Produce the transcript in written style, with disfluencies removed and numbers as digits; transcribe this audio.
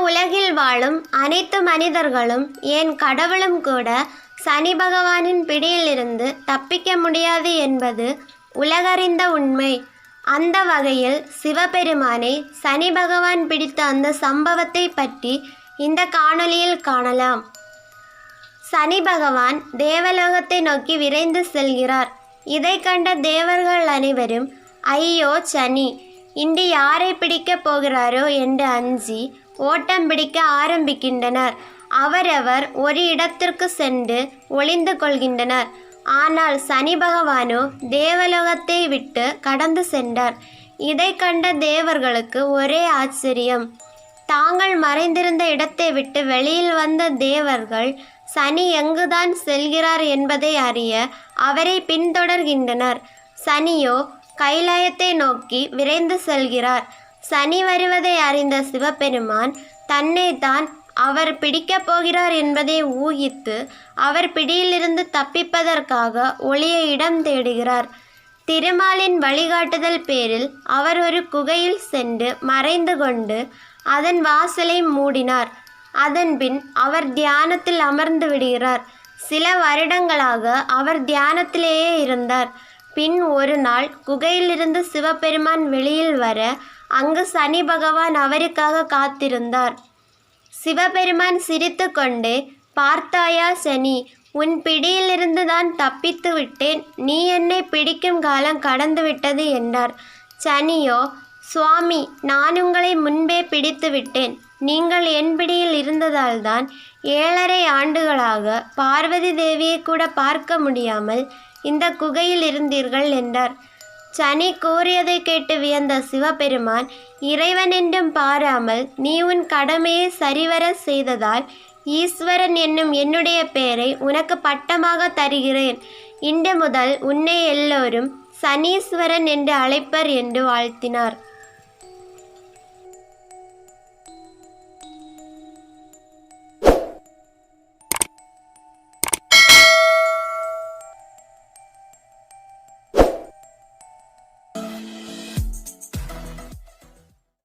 உலகில் வாழும் அனைத்து மனிதர்களும் ஏன் கடவுளும் கூட சனி பகவானின் பிடியிலிருந்து தப்பிக்க முடியாது என்பது உலகறிந்த உண்மை. அந்த வகையில் சிவபெருமானை சனி பகவான் பிடித்த அந்த சம்பவத்தை பற்றி இந்த காணொளியில் காணலாம். சனி பகவான் தேவலோகத்தை நோக்கி விரைந்து செல்கிறார். இதை கண்ட தேவர்கள் அனைவரும் ஐயோ சனி, இன்று யாரை பிடிக்கப் போகிறாரோ என்று அஞ்சி ஓட்டம் பிடிக்க ஆரம்பிக்கின்றனர். அவரவர் ஒரு இடத்திற்கு சென்று ஒளிந்து கொள்கின்றனர். ஆனால் சனி பகவானோ தேவலோகத்தை விட்டு கடந்து சென்றார். இதை கண்ட தேவர்களுக்கு ஒரே ஆச்சரியம். தாங்கள் மறைந்திருந்த இடத்தை விட்டு வெளியில் வந்த தேவர்கள் சனி எங்குதான் செல்கிறார் என்பதை அறிய அவரை பின்தொடர்கின்றனர். சனியோ கைலாயத்தை நோக்கி விரைந்து செல்கிறார். சனி வருவதை அறிந்த சிவபெருமான் தன்னைத்தான் அவர் பிடிக்கப் போகிறார் என்பதை ஊகித்து அவர் பிடியிலிருந்து தப்பிப்பதற்காக ஒளிய இடம் தேடுகிறார். திருமாலின் வழிகாட்டுதல் பேரில் அவர் ஒரு குகையில் சென்று மறைந்து கொண்டு அதன் வாசலை மூடினார். அதன்பின் அவர் தியானத்தில் அமர்ந்து விடுகிறார். சில வருடங்களாக அவர் தியானத்திலேயே இருந்தார். பின் ஒரு நாள் குகையிலிருந்து சிவபெருமான் வெளியில் வர அங்கு சனி பகவான் அவருக்காக காத்திருந்தார். சிவபெருமான் சிரித்து கொண்டே, பார்த்தாயா சனி, உன் பிடியிலிருந்து தான் தப்பித்து விட்டேன். நீ என்னை பிடிக்கும் காலம் கடந்து விட்டது என்றார். சனியோ, சுவாமி, நான் உங்களை முன்பே பிடித்து விட்டேன். நீங்கள் என் பிடியில் இருந்ததால்தான் 7.5 ஆண்டுகளாக பார்வதி தேவியை கூட பார்க்க முடியாமல் இந்த குகையில் இருந்தீர்கள் என்றார். சனி கூறியதை கேட்டு வியந்த சிவபெருமான், இறைவன் என்றும் பாராமல் நீ உன் கடமையை சரிவர செய்ததால் ஈஸ்வரன் என்னும் என்னுடைய பெயரை உனக்கு பட்டமாக தருகிறேன். இன்று முதல் உன்னை எல்லோரும் சனீஸ்வரன் என்று அழைப்பர் என்று வாழ்த்தினார்.